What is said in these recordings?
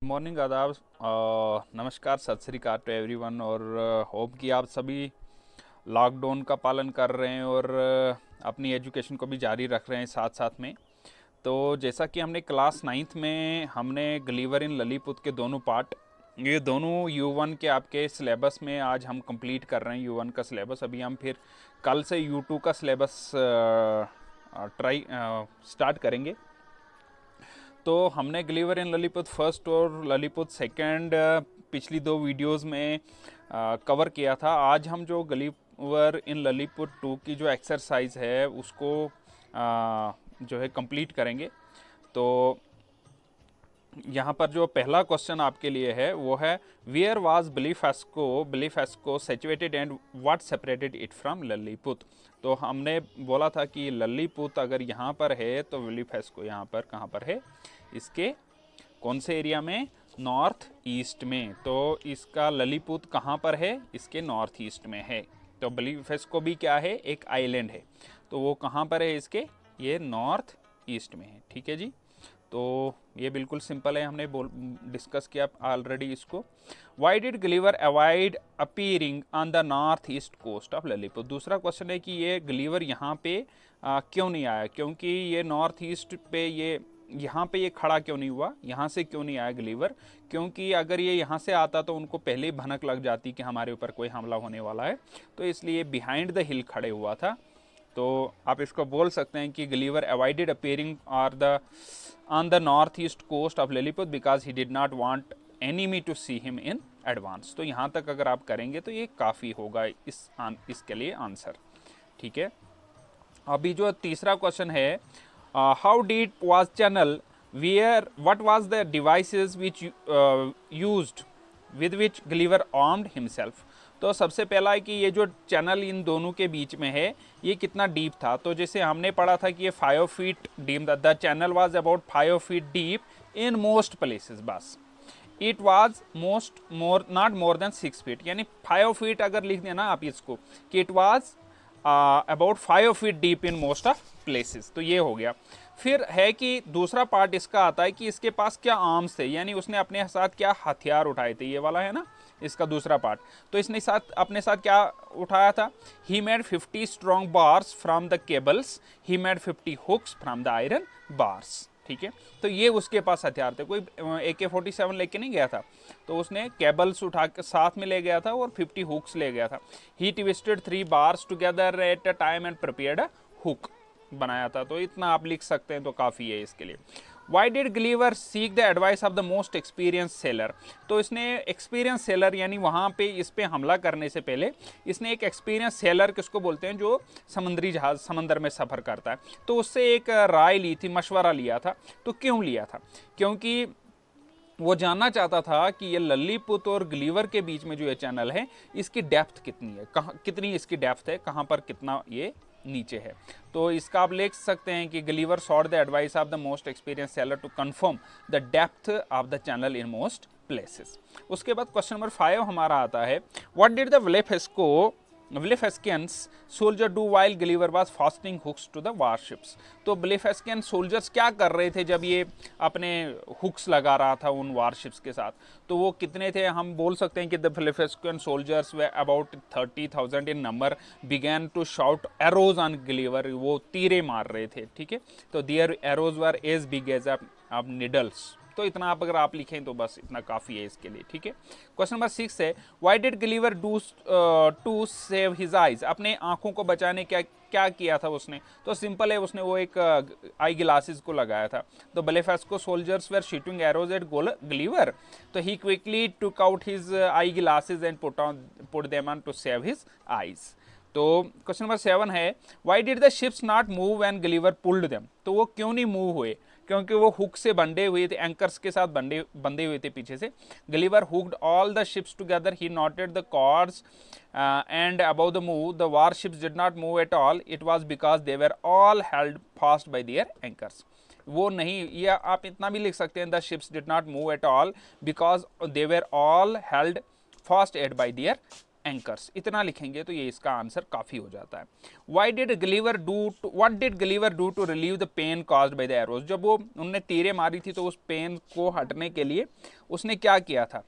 Morning आदाब, नमस्कार, सत श्री अकाल टू एवरीवन। और होप कि आप सभी लॉकडाउन का पालन कर रहे हैं और अपनी एजुकेशन को भी जारी रख रहे हैं साथ साथ में। तो जैसा कि हमने क्लास 9th में हमने गलीवर इन ललीपुत के दोनों पार्ट, ये दोनों U1 के आपके सिलेबस में आज हम कंप्लीट कर रहे हैं। U1 का सिलेबस अभी हम फिर कल से U2 का सिलेबस स्टार्ट करेंगे। तो हमने गलीवर इन ललीपुत फर्स्ट और ललीपुत सेकंड पिछली दो वीडियोस में कवर किया था। आज हम जो गलीवर इन ललीपुत 2 की जो एक्सरसाइज है उसको जो है कंप्लीट करेंगे। तो यहाँ पर जो पहला क्वेश्चन आपके लिए है वो है, where was Blefuscu situated and what separated it from Lilliput. तो हमने बोला था कि ललीपुत अगर यहाँ पर है तो बिलीफेस्को यहाँ पर कहाँ पर है, इसके कौन से एरिया में, नॉर्थ ईस्ट में। तो इसका ललीपुत कहाँ पर है, इसके नॉर्थ ईस्ट में है। तो बिलीफेस्को भी क्या है, एक आइलैंड है। तो वो कहाँ पर है, इसके ये नॉर्थ ईस्ट में है। ठीक है जी, तो ये बिल्कुल सिंपल है, हमने डिस्कस किया ऑलरेडी इसको। Why did Gulliver avoid appearing on the north east coast of Lilliput. दूसरा क्वेश्चन है कि ये गलीवर यहाँ पे क्यों नहीं आया, क्योंकि ये नॉर्थ ईस्ट पे ये यहाँ पे ये खड़ा क्यों नहीं हुआ, यहाँ से क्यों नहीं आया गलीवर। क्योंकि अगर ये यहाँ से आता तो उनको पहले ही भनक लग जाती कि हमारे ऊपर कोई हमला होने वाला है, तो इसलिए बिहाइंड द हिल खड़े हुआ था। तो आप इसको बोल सकते हैं कि Gulliver avoided appearing on the north east coast of Lilliput because he did not want enemy to see him in advance. तो यहाँ तक अगर आप करेंगे तो ये काफ़ी होगा इसके लिए आंसर। ठीक है, अभी जो तीसरा क्वेश्चन है, how deep was channel, where what was the devices which used with which Gulliver armed himself. तो सबसे पहला है कि ये जो चैनल इन दोनों के बीच में है ये कितना डीप था। तो जैसे हमने पढ़ा था कि ये 5 feet deep, the channel was about 5 feet deep in most places. बस it was not more than 6 feet, यानी 5 फीट अगर लिख देना आप इसको कि it was about 5 feet deep in most of places. तो ये हो गया। फिर है कि दूसरा पार्ट इसका आता है कि इसके पास क्या आर्म्स थे, यानी उसने अपने साथ क्या हथियार उठाए थे, ये वाला है ना इसका दूसरा पार्ट। तो इसने अपने साथ क्या उठाया था, he made 50 strong bars from the cables, he made 50 hooks from the iron bars. ठीक है, तो ये उसके पास हथियार थे, कोई AK-47 लेके नहीं गया था। तो उसने केबल्स उठा के साथ में ले गया था और 50 हुक्स ले गया था। He twisted 3 bars together at a time and prepared a hook बनाया था। तो इतना आप लिख सकते हैं तो काफ़ी है इसके लिए। Why did Gulliver seek the advice of the most experience sailor. तो इसने एक्सपीरियंस सेलर, यानी वहाँ पे इस पे हमला करने से पहले इसने एक एक्सपीरियंस सेलर, किसको बोलते हैं, जो समुद्री जहाज समंदर में सफ़र करता है, तो उससे एक राय ली थी, मशवरा लिया था। तो क्यों लिया था, क्योंकि वो जानना चाहता था कि ये ललीपुत और गलीवर के बीच में जो ये चैनल है इसकी डेप्थ कितनी है, कहाँ कितनी इसकी डेप्थ है, कहाँ पर कितना ये नीचे है। तो इसका आप लिख सकते हैं कि Gulliver sought the advice of the most experience sailor to confirm the depth of the channel in most places. उसके बाद क्वेश्चन नंबर 5 हमारा आता है, what did the Blefuscans soldier do while Gulliver was fastening hooks to the warships। तो Blefuscan soldiers क्या कर रहे थे जब ये अपने हुक्स लगा रहा था उन वारशिप्स के साथ। तो वो कितने थे, हम बोल सकते हैं कि the Blefuscan soldiers were about 30,000 in number, began to shout arrows on Gulliver। वो तीरे मार रहे थे। ठीक है, तो their arrows were as big as needles। तो इतना आप अगर आप लिखें तो बस इतना काफ़ी है इसके लिए। ठीक है, क्वेश्चन नंबर 6 है, why did Gulliver do to save his eyes. अपने आंखों को बचाने क्या क्या किया था उसने। तो सिंपल है, उसने वो एक आई ग्लासेस को लगाया था। तो Blefuscu soldiers were shooting arrows at Gulliver, तो he quickly took out his eye glasses and put them on to save his eyes. तो क्वेश्चन नंबर 7 है, why did the ships not move when Gulliver pulled them. तो वो क्यों नहीं move हुए, क्योंकि वो हुक से बंधे हुए थे, एंकर्स के साथ बंधे हुए थे पीछे से। Gulliver hooked all the ships together, he knotted the cords and about the move the war ships did not move at all, it was because they were all held fast by their anchors. वो नहीं, या आप इतना भी लिख सकते हैं, the ships did not move at all because they were all held fast at by their anchors, इतना लिखेंगे तो ये इसका आंसर काफ़ी हो जाता है। What did Gulliver do to relieve the pain caused by the arrows, जब वो उनने तीरें मारी थी तो उस पेन को हटने के लिए उसने क्या किया था,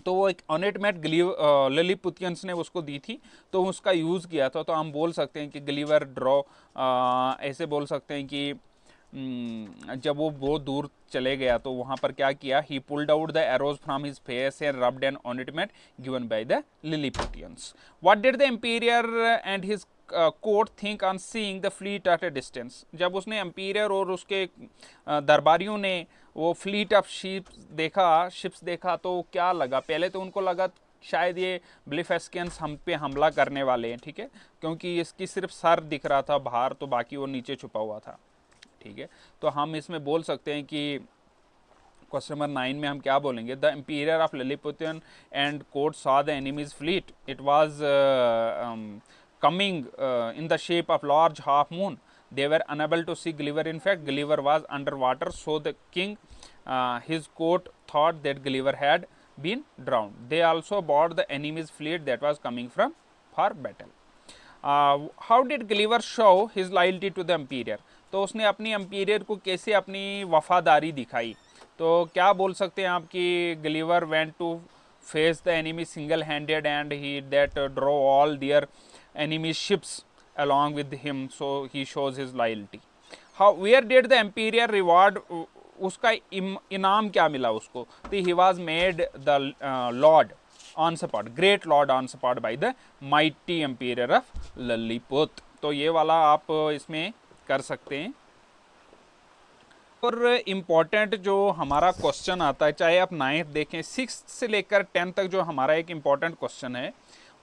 तो वो एक ऑनेटमेट लिलीपुतियंस ने उसको दी थी, तो उसका यूज़ किया था। तो हम बोल सकते हैं कि गलीवर ड्रॉ, ऐसे बोल सकते हैं कि जब वो बहुत दूर चले गया तो वहाँ पर क्या किया, he pulled out the arrows from his face and rubbed an ointment given by the Lilliputians. What did the emperor and his court think on seeing the fleet at a distance, जब उसने एम्पीरियर और उसके दरबारियों ने वो fleet of ships देखा तो क्या लगा, पहले तो उनको लगा शायद ये ब्लिफेस्कियंस हम पे हमला करने वाले हैं, ठीक है, क्योंकि इसकी सिर्फ सर दिख रहा था बाहर, तो बाकी वो नीचे छुपा हुआ था, ठीक है। तो हम इसमें बोल सकते हैं कि क्वेश्चन नंबर 9 में हम क्या बोलेंगे, the emperor of Lilliputian and court saw the enemies fleet, it was coming in the shape of large half moon. They were unable to see Gulliver. In fact, Gulliver was underwater, so the king, his court, thought that Gulliver had been drowned. They also boarded the enemy's fleet that was coming from for battle. How did Gulliver show his loyalty to the emperor? तो उसने अपनी एम्पीरियर को कैसे अपनी वफादारी दिखाई, तो क्या बोल सकते हैं आप कि Gulliver went to face the enemy single handed and he that drove all their enemy ships along with him, so he shows his loyalty. How, where did the emperor reward, उसका इनाम क्या मिला उसको, तो he was made the lord on support, great lord on support by the mighty emperor of Lilliput. तो ये वाला आप इसमें कर सकते हैं। और इम्पॉर्टेंट जो हमारा क्वेश्चन आता है, चाहे आप 9th देखें, 6th से लेकर 10th तक जो हमारा एक इम्पॉर्टेंट क्वेश्चन है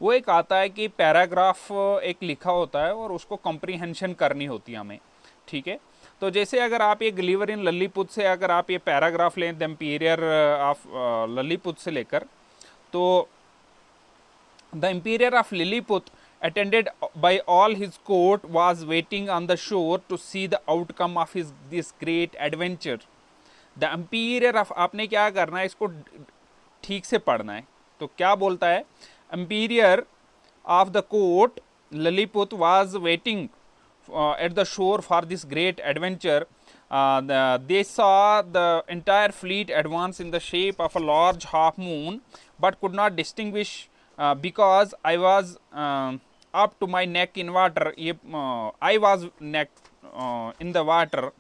वो एक आता है कि पैराग्राफ एक लिखा होता है और उसको कॉम्प्रीहेंशन करनी होती है हमें, ठीक है। तो जैसे अगर आप ये गलीवर इन ललीपुत से अगर आप ये पैराग्राफ लें द एम्पीरियर ऑफ ललीपुत से लेकर, तो the emperor of Lilliput attended by all his court was waiting on the shore to see the outcome of this great adventure. The emperor of, आपने क्या करना है, इसको ठीक से पढ़ना है। तो क्या बोलता है, emperor of the court Lilliput was waiting at the shore for this great adventure. They saw the entire fleet advance in the shape of a large half moon, but could not distinguish because I was up to my neck in water. I was neck in the water,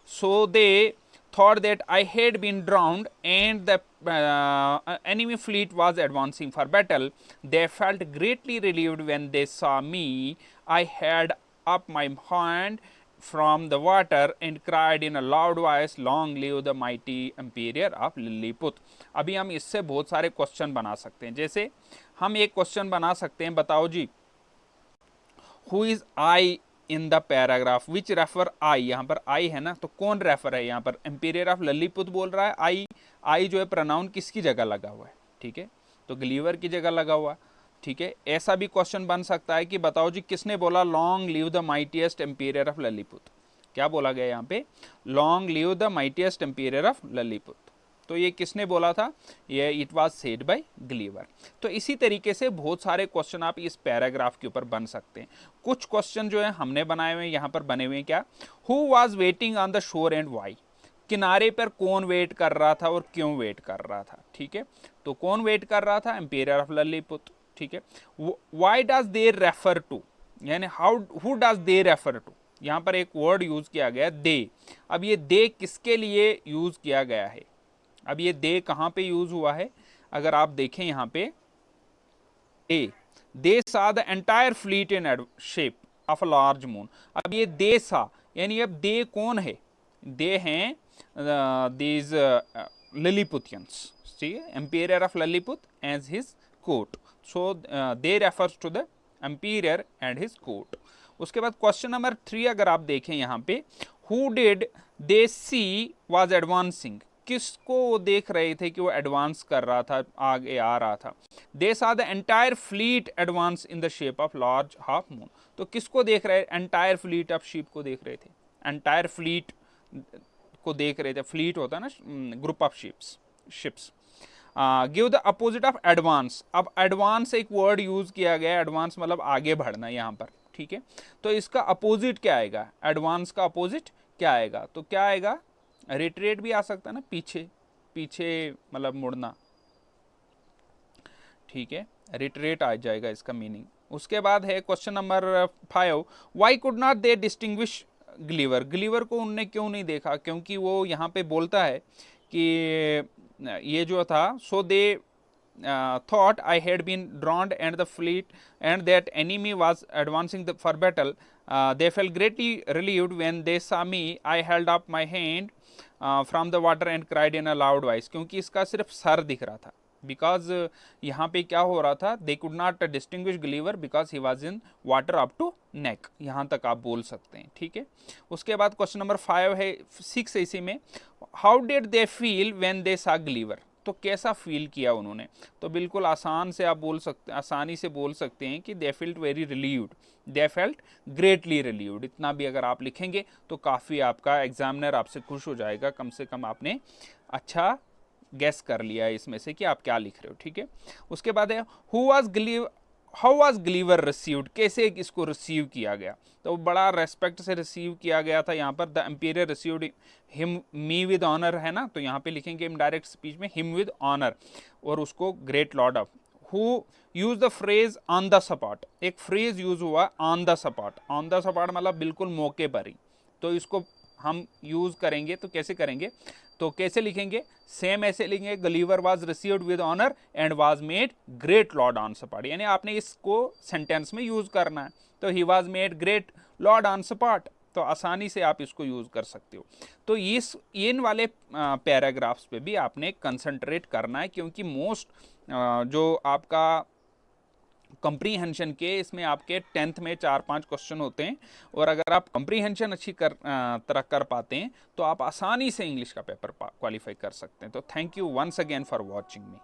so they thought that I had been drowned and the enemy fleet was advancing for battle. They felt greatly relieved when they saw me. I had up my hand from the water and cried in a loud voice, long live the mighty emperor of Lilliput. अभी हम इससे बहुत सारे question बना सकते हैं। जैसे हम एक क्वेश्चन बना सकते हैं, बताओ जी, who is I in the paragraph which refer I, यहाँ पर आई है ना, तो कौन रेफर है यहाँ पर, एम्पीरियर ऑफ ललीपुत बोल रहा है, आई जो है प्रोनाउन किसकी जगह लगा हुआ है, ठीक है, तो गलीवर की जगह लगा हुआ, ठीक है। ऐसा भी क्वेश्चन बन सकता है कि बताओ जी किसने बोला long live the mightiest emperor of Lilliput, क्या बोला गया यहाँ पे, long live the mightiest emperor of Lilliput, तो ये किसने बोला था, ये it was said by Gulliver. तो इसी तरीके से बहुत सारे क्वेश्चन आप इस पैराग्राफ के ऊपर बन सकते हैं। कुछ क्वेश्चन जो है हमने बनाए हुए हैं, यहाँ पर बने हुए हैं क्या, who was waiting on the shore and why, किनारे पर कौन वेट कर रहा था और क्यों वेट कर रहा था, ठीक है, तो कौन वेट कर रहा था, एम्पीरियर ऑफ ललीपुत, ठीक है। Why does they refer to, यानी how, who does they refer to, यहाँ पर एक वर्ड यूज किया गया दे। अब ये दे किसके लिए यूज किया गया है, अब ये दे कहाँ पे यूज हुआ है, अगर आप देखें यहाँ पे दे सा the entire fleet in shape of a large moon. अब ये दे सा यानी अब दे कौन है, दे हैं दीज लिलीपुतियंस, ठीक है, emperor of Lilliput as his court, so they refers to the emperor and his court. उसके बाद क्वेश्चन नंबर 3 अगर आप देखें यहाँ पे, who did they she was advancing, किसको वो देख रहे थे कि वो एडवांस कर रहा था, आगे आ रहा था, दे सा the entire fleet advance in the shape of large half moon, तो किसको देख रहे, एंटायर फ्लीट ऑफ शिप को देख रहे थे, एंटायर फ्लीट को देख रहे थे, फ्लीट होता है ना group of ships. Give the opposite of advance. अब एडवांस एक वर्ड यूज किया गया, एडवांस मतलब आगे बढ़ना यहाँ पर, ठीक है। तो इसका अपोजिट क्या आएगा, एडवांस का अपोजिट क्या आएगा, तो क्या आएगा, रिट्रेट भी आ सकता है ना, पीछे पीछे मतलब मुड़ना, ठीक है, रिट्रेट आ जाएगा इसका मीनिंग। उसके बाद है question number 5, why could not they distinguish Gulliver. Gulliver को उनने क्यों नहीं देखा, क्योंकि वो यहाँ पे बोलता है कि ये जो था, सो दे thought I had been drowned and the fleet and that enemy was advancing for battle. They felt greatly relieved when they saw me. I held up my hand from the water and cried in a loud voice. क्योंकि इसका सिर्फ sir दिख रहा था, because यहाँ पे क्या हो रहा था, they could not distinguish Gulliver because he was in water up to neck, यहाँ तक आप बोल सकते हैं, ठीक है। उसके बाद क्वेश्चन नंबर 5 है 6 इसी में, how did they feel when they सा ग्लीवर। तो कैसा फील किया उन्होंने, तो बिल्कुल आसान से आप बोल सकते, आसानी से बोल सकते हैं कि they felt very relieved, they felt greatly relieved. इतना भी अगर आप लिखेंगे तो काफ़ी आपका एग्जामिनर आपसे खुश हो जाएगा, कम से कम आपने अच्छा गैस कर लिया है इसमें से कि आप क्या लिख रहे हो, ठीक है। उसके बाद है हाउ वाज ग्लीवर रिसीव्ड, कैसे इसको रिसीव किया गया, तो बड़ा रेस्पेक्ट से रिसीव किया गया था। यहाँ पर the emperor received him me with honour है ना, तो यहाँ पे लिखेंगे इनडायरेक्ट स्पीच में हिम विद ऑनर, और उसको great lord of. Who use the phrase on the spot, एक फ्रेज यूज हुआ on the spot, on the spot मतलब बिल्कुल मौके पर ही, तो इसको हम यूज करेंगे तो कैसे करेंगे, तो कैसे लिखेंगे, सेम ऐसे लिखेंगे, Gulliver was received with honour and was made great lord on spot, यानी आपने इसको सेंटेंस में यूज करना है। तो he was made great lord on spot, तो आसानी से आप इसको यूज कर सकते हो। तो इन वाले पैराग्राफ्स पे भी आपने कंसंट्रेट करना है, क्योंकि मोस्ट जो आपका कंप्रीहेंशन के इसमें आपके 10th में 4-5 क्वेश्चन होते हैं, और अगर आप कंप्रीहेंशन अच्छी तरह कर पाते हैं तो आप आसानी से इंग्लिश का पेपर क्वालिफाई कर सकते हैं। तो thank you once again for watching me.